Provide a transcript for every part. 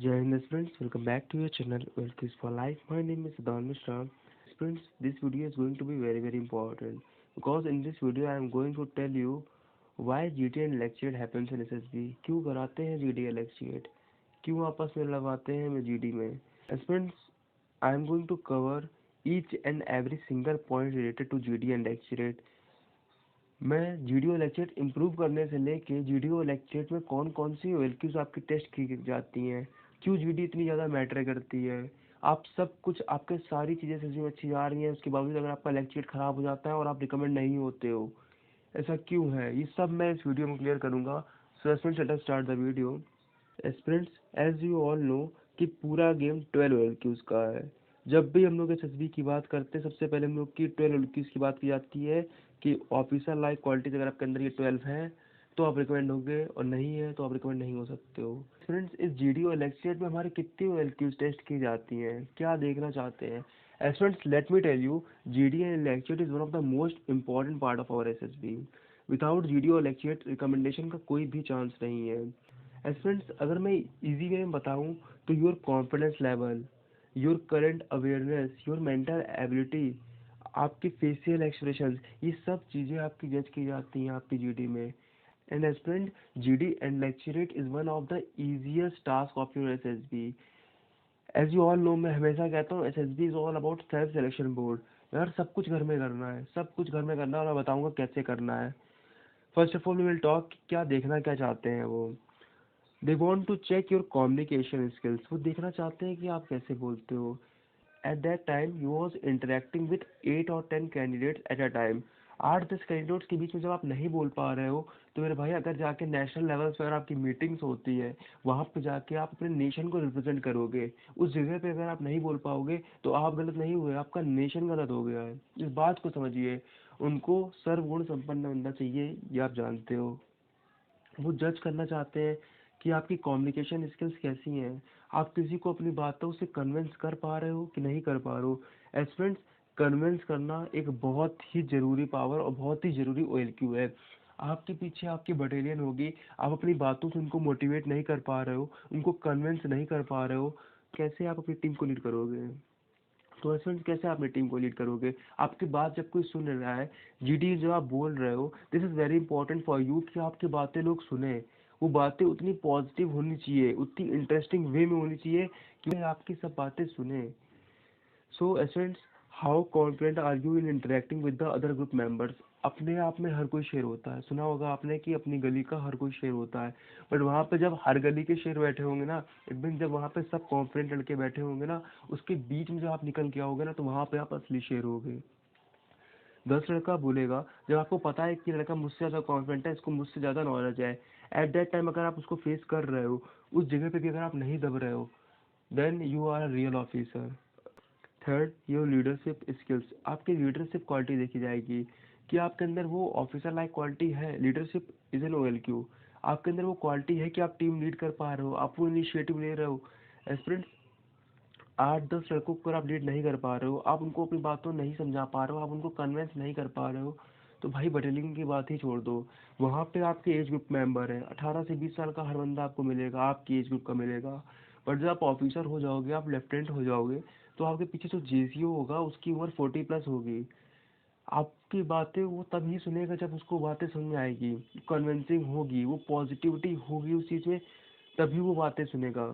Jai Hind friends, welcome back to your channel Wealth for Life. My name is Siddharth Mishra. Friends, this video is going to be very important because in this video I am going to tell you why GD and Lecture happens in SSB. क्यों कराते हैं GD and Lecture? क्यों आपस में लगाते हैं GD में? As friends, I am going to cover each and every single point related to GD and Lecture. मैं जीडीओ लेक्चर इम्प्रूव करने से लेके जीडीओ लेक्चर में कौन कौन सी वेल्यूज आपकी टेस्ट की जाती हैं, क्यों जीडी इतनी ज़्यादा मैटर करती है, आप सब कुछ आपके सारी चीज़ें सच में अच्छी जा रही हैं, उसके बावजूद अगर आपका लेक्चर ख़राब हो जाता है और आप रिकमेंड नहीं होते हो, ऐसा क्यों है, ये सब मैं इस वीडियो में क्लियर करूँगा. So friends, let us start the video. Friends, as you all know कि पूरा गेम 12 एलक्यूज का है. जब भी हम लोग एसएसबी की बात करते हैं सबसे पहले हम लोग की 12 एलक्यूज की बात की जाती है कि ऑफिसर लाइक क्वालिटीज अगर आपके अंदर ये 12 है तो आप रिकमेंड होंगे और नहीं है तो आप रिकमेंड नहीं हो सकते हो. फ्रेंड्स, इस जीडी और लेक्चर में हमारे कितनी एलक्यूज टेस्ट की जाती हैं, क्या देखना चाहते हैं? Friends, let me tell you, GD and lecture is one of the most important part of our SSB. Without GD और लेक्चर रिकमेंडेशन का कोई भी चांस नहीं है. फ्रेंड्स, अगर मैं इजी वे में बताऊं तो your confidence level, your current awareness, your mental ability, आपकी फेशियल एक्सप्रेशन, ये सब चीज़ें आपकी जज की जाती हैं आपकी जीडी में. And friend, GD and lecturette is one of the easiest task of your SSB. As you all know, मैं हमेशा कहता हूँ SSB is all about self selection board. यार सब कुछ घर में करना है, सब कुछ घर में करना है और मैं बताऊंगा कैसे करना है. First of all we will talk क्या देखना क्या चाहते हैं वो. They want to check your communication skills. वो देखना चाहते हैं कि आप कैसे बोलते हो. At that time you was interacting with 8 और 10 candidates at a time. 8-10 candidates के बीच में जब आप नहीं बोल पा रहे हो तो मेरे भाई, अगर जाके नेशनल लेवल पर आपकी मीटिंग्स होती है, वहाँ पे जाके आप अपने नेशन को रिप्रेजेंट करोगे, उस जगह पे अगर आप नहीं बोल पाओगे तो आप गलत नहीं हुए, आपका नेशन गलत हो गया है. इस बात को समझिए. उनको सर्वगुण संपन्न बनना चाहिए, ये आप जानते हो. वो जज करना चाहते हैं कि आपकी कम्युनिकेशन स्किल्स कैसी हैं, आप किसी को अपनी बातों से कन्विंस कर पा रहे हो कि नहीं कर पा रहे हो. फ्रेंड्स, कन्विंस करना एक बहुत ही ज़रूरी पावर और बहुत ही ज़रूरी OLQ है. आपके पीछे आपकी बटालियन होगी, आप अपनी बातों से उनको मोटिवेट नहीं कर पा रहे हो, उनको कन्विंस नहीं कर पा रहे हो, कैसे आप अपनी टीम को लीड करोगे? तो फ्रेंड्स, कैसे आप अपनी टीम को लीड करोगे? आपकी बात जब कोई सुन रहा है, जीडी जब आप बोल रहे हो, this is very important for you कि आपकी बातें लोग सुने. वो बातें उतनी पॉजिटिव होनी चाहिए, उतनी इंटरेस्टिंग वे में होनी चाहिए कि वे आपकी सब बातें सुने. So friends, how confident are you in interacting with the other group members? अपने आप में हर कोई शेर होता है, सुना होगा आपने कि अपनी गली का हर कोई शेर होता है. बट वहाँ पे जब हर गली के शेर बैठे होंगे ना, एक दिन जब वहाँ पे सब कॉन्फिडेंट लड़के बैठे होंगे ना, उसके बीच में जब आप निकल के आओगे ना तो वहाँ पे आप असली शेर होगे. 10 लड़का बोलेगा, जब आपको पता है कि लड़का मुझसे ज़्यादा कॉन्फिडेंट है, इसको मुझसे ज़्यादा नॉलेज है, एट दैट टाइम अगर आप उसको फेस कर रहे हो, उस जगह पे भी अगर आप नहीं दब रहे हो, then you are a real officer. Third, your leadership skills. आपकी लीडरशिप क्वालिटी देखी जाएगी कि आपके अंदर वो ऑफिसर लाइक क्वालिटी है. Leadership is an OLQ. आपके अंदर वो क्वालिटी है कि आप टीम लीड कर पा रहे हो, आप वो इनिशिएटिव ले रहे हो. एस्पिरेंट्स, 8-10 लड़कों को अगर आप लीड नहीं कर पा रहे हो, आप उनको अपनी बातों नहीं समझा पा रहे हो, आप उनको कन्विंस नहीं कर पा रहे हो, तो भाई बटेलिंग की बात ही छोड़ दो. वहाँ पे आपके एज ग्रुप मेंबर है, 18 से 20 साल का हर बंदा आपको मिलेगा, आपकी एज ग्रुप का मिलेगा. बट जब आप ऑफिसर हो जाओगे, आप लेफ्टिनेंट हो जाओगे, तो आपके पीछे जो JCO होगा उसकी उम्र 40+ होगी. आपकी बातें वो तभी सुनेगा जब उसको बातें समझ में आएगी, कन्विंसिंग होगी, वो पॉजिटिविटी होगी उस चीज़ में, तभी वो बातें सुनेगा.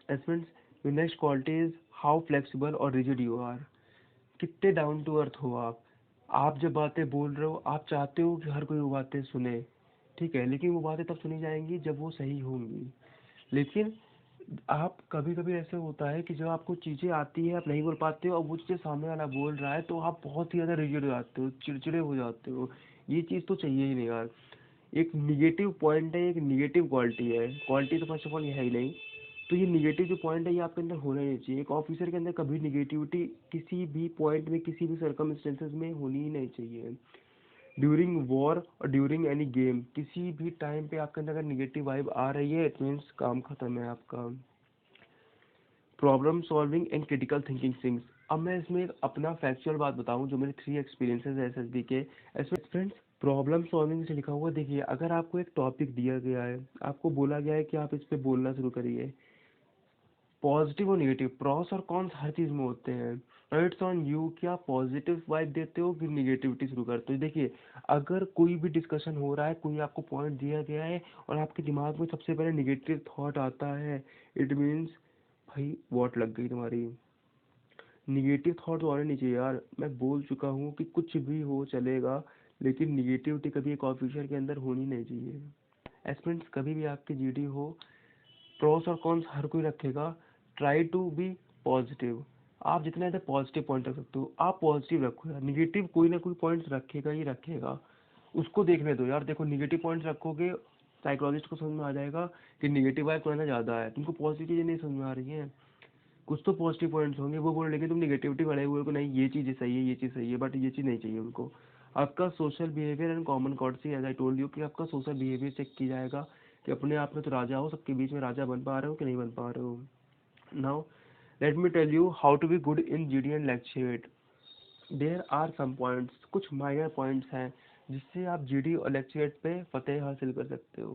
Friends, your next quality is how flexible और रिजिड यू आर. कितने डाउन टू अर्थ हो आप. आप जब बातें बोल रहे हो, आप चाहते हो कि हर कोई वो बातें सुने, ठीक है, लेकिन वो बातें तब सुनी जाएंगी जब वो सही होंगी. लेकिन आप कभी कभी ऐसे होता है कि जब आपको चीज़ें आती है, आप नहीं बोल पाते हो, और वो चीज़ें सामने वाला बोल रहा है तो आप बहुत ही ज़्यादा रिजिड हो जाते हो, चिड़चिड़े हो जाते हो. ये चीज़ तो चाहिए ही नहीं यार. एक निगेटिव पॉइंट है, एक निगेटिव क्वालिटी है. क्वालिटी तो फर्स्ट ऑफ ऑल ये है ही नहीं. तो ये निगेटिव जो पॉइंट है ये आपके अंदर होना ही नहीं चाहिए. एक ऑफिसर के अंदर कभी निगेटिविटी किसी भी पॉइंट में, किसी भी सर्कमस्टेंसेस में होनी ही नहीं चाहिए. ड्यूरिंग वॉर और ड्यूरिंग एनी गेम, किसी भी टाइम पे आपके अंदर अगर निगेटिव वाइब आ रही है, इट मीन्स काम खत्म है आपका. Problem solving and critical thinking things. अब मैं इसमें एक अपना फैक्चुअल बात बताऊं जो मेरे 3 एक्सपीरियंसेस है एसएसबी के. इसमें फ्रेंड्स, प्रॉब्लम सॉल्विंग से लिखा हुआ देखिए, अगर आपको एक टॉपिक दिया गया है, आपको बोला गया है कि आप इस पे बोलना शुरू करिए, पॉजिटिव और नेगेटिव, प्रॉस और कॉन्स हर चीज में होते हैं। इट्स ऑन यू कि आप पॉजिटिव वाइब देते हो कि निगेटिविटी शुरू करते हो। देखिए, अगर कोई भी डिस्कशन हो रहा है, कोई आपको पॉइंट दिया गया है और आपके दिमाग में सबसे पहले निगेटिव थॉट आता है, इट मीन्स भाई वॉट लग गई तुम्हारी। निगेटिव थॉट तो आने नहीं चाहिए यार। मैं बोल चुका हूँ कि कुछ भी हो चलेगा, लेकिन निगेटिविटी कभी एक ऑफिसर के अंदर होनी नहीं चाहिए। एस्पिरेंट्स, कभी भी आपकी जीडी हो, प्रोस और कॉन्स हर कोई रखेगा। Try to be positive. आप जितना ज़्यादा पॉजिटिव पॉइंट रख सकते हो आप पॉजिटिव रखो यार। निगेटिव कोई ना कोई पॉइंट्स रखेगा ही रखेगा, उसको देखने दो यार। देखो, निगेटिव पॉइंट्स रखोगे, साइकोलॉजिस्ट को समझ में आ जाएगा कि निगेटिव वाइब थोड़ा ना ज़्यादा है, तुमको पॉजिटिव चीज़ें नहीं समझ में आ रही हैं। कुछ तो पॉजिटिव पॉइंट्स होंगे, वो बोल लेकिन तुम निगेटिविटी बढ़ाए हुए को, नहीं ये चीज़ सही है, ये चीज़ सही है, बट ये चीज़ नहीं चाहिए उनको। आपका social behaviour and common courtesy, as I told you, कि आपका सोशल बिहेवियर चेक किया जाएगा कि अपने आप में तो राजा हो, सबके बीच में राजा बन पा रहे हो कि नहीं बन पा रहे हो। Now let me tell you how to be good in GD and lecture. There are some points, कुछ माइनर पॉइंट्स हैं जिससे आप जीडी और लेक्चर पे फतेह हासिल कर सकते हो।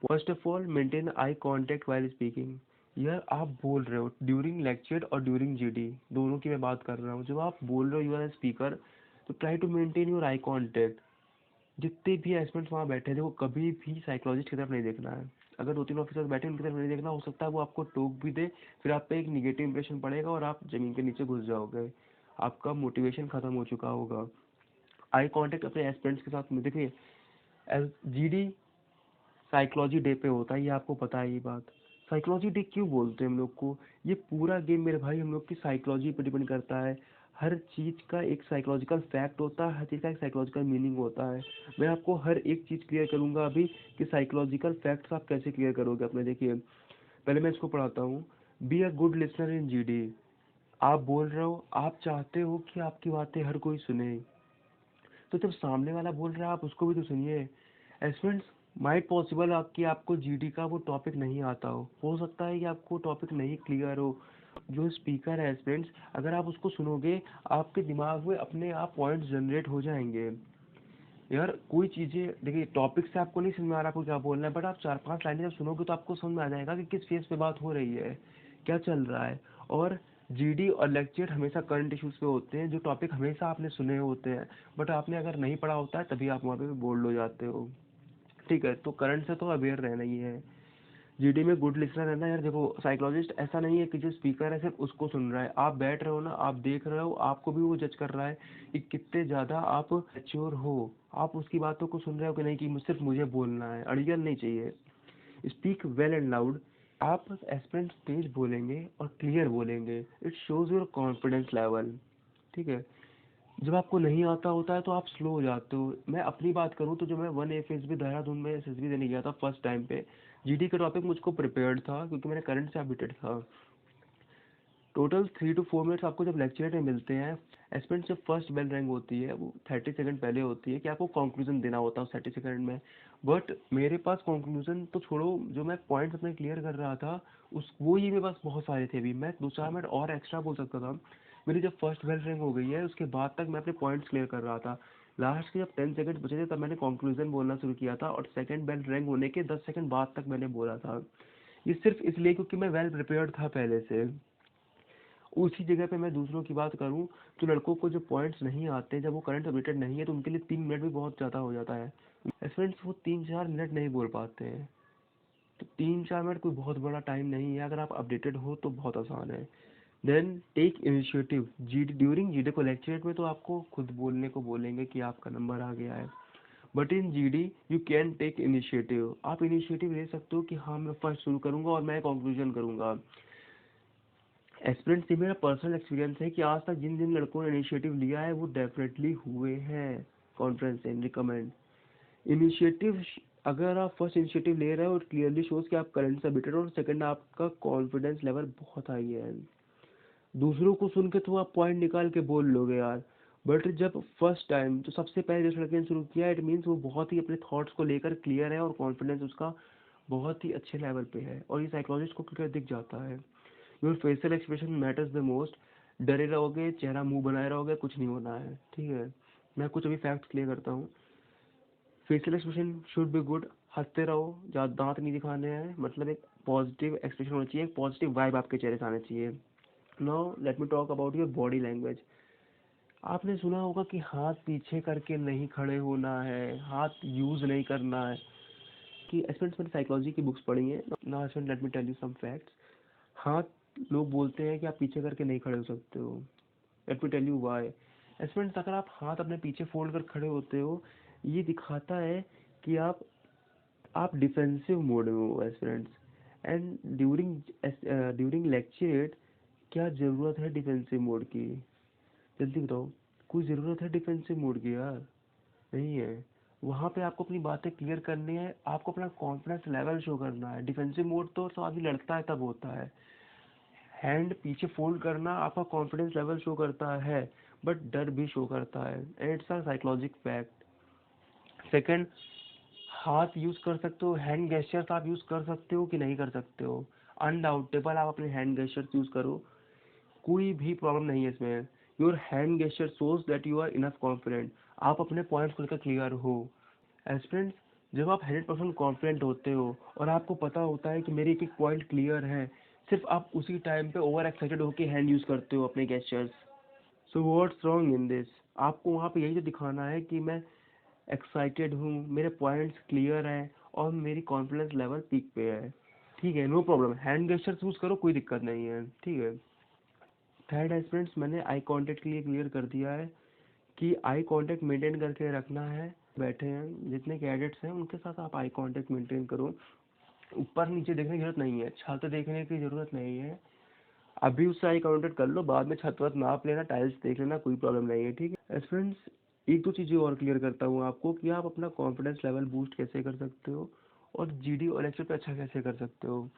First of all, maintain eye contact while speaking. यार आप बोल रहे हो ड्यूरिंग लेक्चर और ड्यूरिंग जीडी, दोनों की मैं बात कर रहा हूँ। जब आप बोल रहे हो, यू आर स्पीकर, तो try to maintain your eye contact. जितने भी एस्पिरेंट्स वहाँ बैठे थे, वो कभी भी साइकोलॉजिस्ट की तरफ नहीं देखना है। अगर दो तीन ऑफिसर्स बैठे उनकी तरफ नहीं देखना, हो सकता है वो आपको टोक भी दे, फिर आप पे एक निगेटिव इंप्रेशन पड़ेगा और आप जमीन के नीचे घुस जाओगे, आपका मोटिवेशन खत्म हो चुका होगा। आई कांटेक्ट अपने एस्पिरेंट्स के साथ में, देखिए जीडी साइकोलॉजी डे पे होता है, ये आपको पता है ये बात। साइकोलॉजी डे क्यों बोलते हैं हम लोग को? ये पूरा गेम मेरे भाई हम लोग की साइकोलॉजी पे डिपेंड करता है। हर चीज़ का एक साइकोलॉजिकल फैक्ट होता है, हर चीज़ का एक साइकोलॉजिकल मीनिंग होता है। मैं आपको हर एक चीज़ क्लियर करूंगा अभी कि साइकोलॉजिकल फैक्ट्स आप कैसे क्लियर करोगे अपने। देखिए, पहले मैं इसको पढ़ाता हूँ। Be a good listener in GD. आप बोल रहे हो, आप चाहते हो कि आपकी बातें हर कोई सुने, तो जब सामने वाला बोल रहा है आप उसको भी तो सुनिए। एस्पिरेंट्स, माइट पॉसिबल कि आपको जीडी का वो टॉपिक नहीं आता हो सकता है कि आपको टॉपिक नहीं क्लियर हो। जो स्पीकर है एस्पिरेंट्स, अगर आप उसको सुनोगे, आपके दिमाग में अपने आप पॉइंट्स जनरेट हो जाएंगे। यार कोई चीज़ें देखिए, टॉपिक से आपको नहीं समझ में आ रहा आपको क्या बोलना है, बट आप चार पांच लाइनें जब सुनोगे तो आपको समझ में आ जाएगा कि किस फेस पे बात हो रही है, क्या चल रहा है। और जीडी और लेक्चर हमेशा करंट इश्यूज पे होते हैं, जो टॉपिक हमेशा आपने सुने होते हैं, बट आपने अगर नहीं पढ़ा होता है तभी आप वहाँ पे बोल्ड हो जाते हो। ठीक है, तो करंट से तो अवेयर रहना ही है। जीडी में गुड लिसनर है ना यार। देखो, साइकोलॉजिस्ट ऐसा नहीं है कि जो स्पीकर है सिर्फ उसको सुन रहा है। आप बैठ रहे हो ना, आप देख रहे हो, आपको भी वो जज कर रहा है कि कितने ज़्यादा आप मैच्योर हो। आप उसकी बातों को सुन रहे हो कि नहीं, कि सिर्फ मुझे बोलना है, अड़ियल नहीं चाहिए। Speak well and loud. आप एस्पिरेंट तेज बोलेंगे और क्लियर बोलेंगे, it shows your confidence level. ठीक है, जब आपको नहीं आता होता है तो आप स्लो हो जाते हो। मैं अपनी बात करूँ तो जब मैं 1 FSB देहरादून में एसएसबी देने गया था फर्स्ट टाइम पे, जीडी का टॉपिक मुझको प्रिपेयर्ड था क्योंकि मैंने करंट से अपडेटेड था। टोटल 3 to 4 मिनट्स आपको जब लेक्चर में मिलते हैं, एस्पिरेंट जब फर्स्ट बेल रैंक होती है वो 30 सेकंड पहले होती है कि आपको कंक्लूजन देना होता है 30 सेकंड में। बट मेरे पास कंक्लूजन तो छोड़ो, जो मैं पॉइंट्स अपने क्लियर कर रहा था उस वो ही मेरे पास बहुत सारे थे। अभी मैं 2 4 मिनट और एक्स्ट्रा बोल सकता था। मेरी जब फर्स्ट बेल रैंक हो गई है उसके बाद तक मैं अपने पॉइंट्स क्लियर कर रहा था। लास्ट के जब 10 सेकंड बचे थे तब मैंने कंक्लूजन बोलना शुरू किया था, और सेकंड बेल रैंक होने के 10 सेकंड बाद तक मैंने बोला था। ये सिर्फ इसलिए क्योंकि मैं वेल प्रिपेयर्ड था पहले से। उसी जगह पे मैं दूसरों की बात करूं तो लड़कों को जो पॉइंट्स नहीं आते, जब वो करंट अपडेटेड नहीं है, तो उनके लिए 3 मिनट भी बहुत ज़्यादा हो जाता है। स्टूडेंट्स वो 3 4 मिनट नहीं बोल पाते हैं, तो 3 4 मिनट कोई बहुत बड़ा टाइम नहीं है। अगर आप अपडेटेड हो तो बहुत आसान है। Then take initiative. जी ड्यूरिंग जीडी को लेक्चर में तो आपको खुद बोलने को बोलेंगे कि आपका नंबर आ गया है, but in GD you can take initiative. आप इनिशिएटिव ले सकते हो कि हाँ मैं फर्स्ट शुरू करूंगा और मैं कंक्लूजन करूंगा। एस्पिरेंट से मेरा पर्सनल एक्सपीरियंस है कि आज तक जिन जिन लड़कों ने इनिशिएटिव लिया है वो डेफिनेटली हुए हैं कॉन्फ्रेंस एंड रिकमेंड। इनिशिएटिव, अगर आप फर्स्ट इनिशिएटिव ले रहे हो, इट क्लियरली शोज कि आप करंट से बिटर, और सेकंड आपका कॉन्फिडेंस लेवल बहुत हाई है। दूसरों को सुन के तो आप पॉइंट निकाल के बोल लोगे यार, बट जब फर्स्ट टाइम तो सबसे पहले जिस लड़के ने शुरू किया, इट मीन्स वो बहुत ही अपने थॉट्स को लेकर क्लियर है और कॉन्फिडेंस उसका बहुत ही अच्छे लेवल पे है, और ये साइकोलॉजिस्ट को क्लियर दिख जाता है। Your facial expression matters the most. डरे रहोगे, चेहरा मुंह बनाए रहोगे, कुछ नहीं होना है। ठीक है, मैं कुछ अभी फैक्ट्स क्लियर करता हूँ। Facial expression should be good. हंसते रहो, ज़्यादा दांत नहीं दिखाने हैं, मतलब एक पॉजिटिव एक्सप्रेशन होना चाहिए, एक पॉजिटिव वाइब आपके चेहरे से आना चाहिए। Now let me talk about your body language. आपने सुना होगा कि हाथ पीछे करके नहीं खड़े होना है, हाथ यूज नहीं करना है। कि स्टूडेंट्स, मैंने साइकोलॉजी की बुक्स पढ़ी हैं। Now student, let me tell you some facts. हाथ लोग बोलते हैं कि आप पीछे करके नहीं खड़े हो सकते हो। Let me tell you why. Students, अगर आप हाथ अपने पीछे फोल्ड कर खड़े होते हो, ये दिखाता है कि आप डिफेंसिव मोड में हो स्टूडेंट्स। एंड ड्यूरिंग लेक्चर, क्या ज़रूरत है डिफेंसिव मोड की? जल्दी बताओ, कोई ज़रूरत है डिफेंसिव मोड की यार? नहीं है। वहाँ पे आपको अपनी बातें क्लियर करनी है, आपको अपना कॉन्फिडेंस लेवल शो करना है। डिफेंसिव मोड तो आदमी लड़ता है तब होता है। हैंड पीछे फोल्ड करना आपका कॉन्फिडेंस लेवल शो करता है, बट डर भी शो करता है। And it's a psychologic fact. Second, हाथ यूज कर सकते हो, हैंड गेस्चर्स आप यूज कर सकते हो कि नहीं कर सकते हो? अनडाउटेबल आप अपने हैंड गेस्चर्स यूज करो, कोई भी प्रॉब्लम नहीं है इसमें। Your hand gesture shows that you are enough confident, आप अपने पॉइंट्स को लेकर क्लियर हो। एस्पिरेंट्स, जब आप 100% कॉन्फिडेंट होते हो और आपको पता होता है कि मेरे एक एक पॉइंट क्लियर है, सिर्फ आप उसी टाइम पे ओवर एक्साइटेड होकर हैंड यूज करते हो अपने gestures. So what's wrong in this? आपको वहाँ पे यही तो दिखाना है कि मैं एक्साइटेड हूँ, मेरे पॉइंट्स क्लियर हैं और मेरी कॉन्फिडेंस लेवल पीक पे है। ठीक है, no problem, hand gestures use करो, कोई दिक्कत नहीं है। ठीक है। थर्ड एस्पिरेंट्स, मैंने आई कांटेक्ट के लिए क्लियर कर दिया है कि आई कांटेक्ट मेंटेन करके रखना है। बैठे हैं जितने कैडेट्स हैं उनके साथ आप आई कांटेक्ट मेंटेन करो। ऊपर नीचे देखने की जरूरत नहीं है, छत देखने की जरूरत नहीं है। अभी उससे आई कांटेक्ट कर लो, बाद में छत वत नाप लेना, टाइल्स देख लेना, कोई प्रॉब्लम नहीं है। ठीक है फ्रेंड्स, एक दो चीज़ें और क्लियर करता हूँ आपको कि आप अपना कॉन्फिडेंस लेवल बूस्ट कैसे कर सकते हो और जीडी और लेक्चर पे अच्छा कैसे कर सकते हो।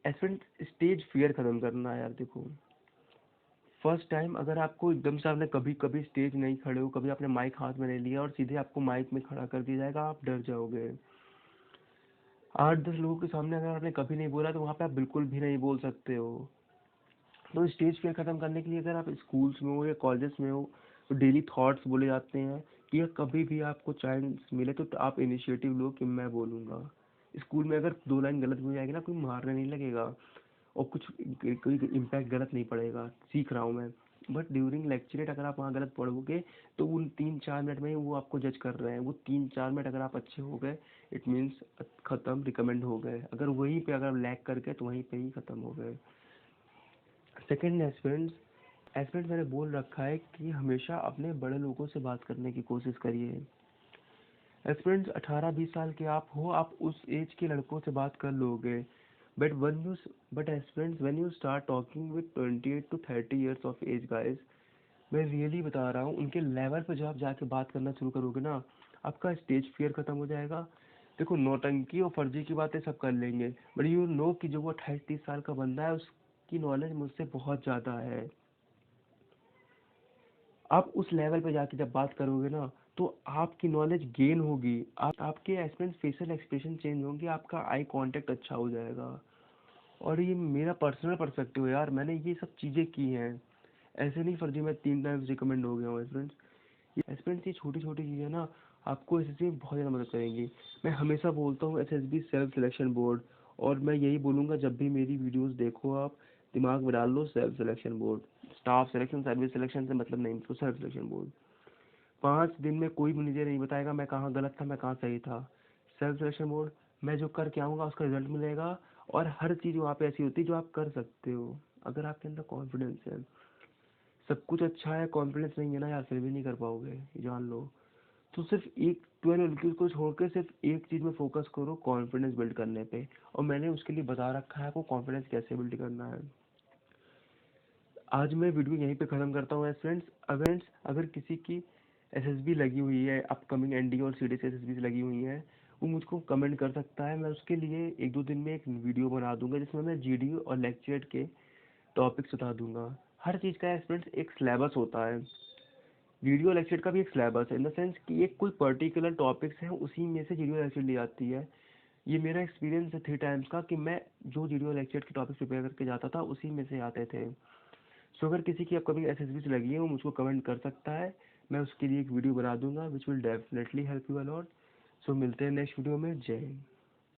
एस्पिरेंट, स्टेज फियर खत्म करना है यार। देखो, फर्स्ट टाइम अगर आपको एकदम से, आपने कभी कभी स्टेज नहीं खड़े हो, कभी आपने माइक हाथ में नहीं लिया और सीधे आपको माइक में खड़ा कर दिया जाएगा, आप डर जाओगे। 8-10 लोगों के सामने अगर आपने कभी नहीं बोला तो वहाँ पे आप बिल्कुल भी नहीं बोल सकते हो। तो स्टेज फियर खत्म करने के लिए अगर आप स्कूल्स में हो या कॉलेजेस में हो, तो डेली थॉट्स बोले जाते हैं कि अगर कभी भी आपको चांस मिले तो आप इनिशिएटिव लो कि मैं बोलूँगा। स्कूल में अगर 2 लाइन गलत भी हो जाएगी ना, कोई मारने नहीं लगेगा और कुछ कोई इम्पैक्ट गलत नहीं पड़ेगा, सीख रहा हूँ मैं। बट ड्यूरिंग लेक्चरेट अगर आप वहाँ गलत पढ़ोगे तो उन 3-4 मिनट में ही वो आपको जज कर रहे हैं। वो 3-4 मिनट अगर आप अच्छे हो गए, इट मीन्स खत्म, रिकमेंड हो गए। अगर वहीं पे अगर लैग कर गए तो वहीं पे ही खत्म हो गए। सेकेंड एस्पिरेंट्स, एस्पिरेंट्स मैंने बोल रखा है कि हमेशा अपने बड़े लोगों से बात करने की कोशिश करिए। एस्पिरेंट्स, 18-20 साल के आप हो, आप उस एज के लड़कों से बात कर लोगे। But one you but aspirants, when you start talking with 28 to 30 years of age guys, मैं रियली बता रहा हूँ, उनके लेवल पे जब आप जाके बात करना शुरू करोगे ना, आपका स्टेज फियर खत्म हो जाएगा। देखो, नौटंकी और फर्जी की बातें सब कर लेंगे, बट यू नो कि जो वो 28-30 साल का बंदा है उसकी नॉलेज मुझसे बहुत ज़्यादा है। आप उस लेवल पे जाके जब बात करोगे ना, तो आपकी नॉलेज गेन होगी, आपके एस्पेक्ट फेशियल एक्सप्रेशन चेंज होंगे, आपका आई कांटेक्ट अच्छा हो जाएगा। और ये मेरा पर्सनल पर्सपेक्टिव है यार, मैंने ये सब चीज़ें की हैं। ऐसे नहीं फर्जी मैं 3 टाइम्स रिकमेंड हो गया हूँ फ्रेंड्स। ये छोटी छोटी चीज़ें ना आपको एस में बहुत ज़्यादा मदद करेंगी। मैं हमेशा बोलता हूँ एसएसबी सेल्फ सिलेक्शन बोर्ड, और मैं यही बोलूँगा जब भी मेरी वीडियोस देखो आप, दिमाग में डाल low self selection board. Staff selection, service selection से मतलब नहीं, तो सेल्फ सिलेक्शन बोर्ड। 5 दिन में कोई मुझे नहीं बताएगा मैं कहाँ गलत था, मैं कहाँ सही था। सेल्फ सिलेक्शन बोर्ड, मैं जो करके आऊँगा उसका रिजल्ट मिलेगा। और हर चीज़ वहाँ पे ऐसी होती है जो आप कर सकते हो, अगर आपके अंदर कॉन्फिडेंस है। सब कुछ अच्छा है, कॉन्फिडेंस नहीं है ना यार, फिर भी नहीं कर पाओगे, ये जान लो। तो सिर्फ एक 12 को छोड़ के सिर्फ एक चीज़ में फोकस करो, कॉन्फिडेंस बिल्ड करने पे। और मैंने उसके लिए बता रखा है आपको कॉन्फिडेंस कैसे बिल्ड करना है। आज मैं वीडियो यहीं पे ख़त्म करता हूँ फ्रेंड्स। अगर किसी की एसएसबी लगी हुई है, अपकमिंग एनडी और सीडी से एसएसबी लगी हुई है, वो मुझको कमेंट कर सकता है। मैं उसके लिए 1-2 दिन में एक वीडियो बना दूंगा जिसमें मैं जीडी और लेक्चर के टॉपिक्स बता दूंगा। हर चीज़ का फ्रेंड्स एक सिलेबस होता है, वीडियो लेक्चर का भी एक सिलेबस है, इन द सेंस कि एक कोई पर्टिकुलर टॉपिक्स है उसी में से वीडियो लेक्चर ली जाती है। ये मेरा एक्सपीरियंस है 3 टाइम्स का, कि मैं जो वीडियो लेक्चर के टॉपिक प्रिपेयर करके जाता था उसी में से आते थे। सो अगर किसी की अपकमिंग एसएसबी से लगी है वो मुझको कमेंट कर सकता है, मैं उसके लिए एक वीडियो बना दूंगा which will definitely help you a lot. So मिलते हैं नेक्स्ट वीडियो में। जय हिंद।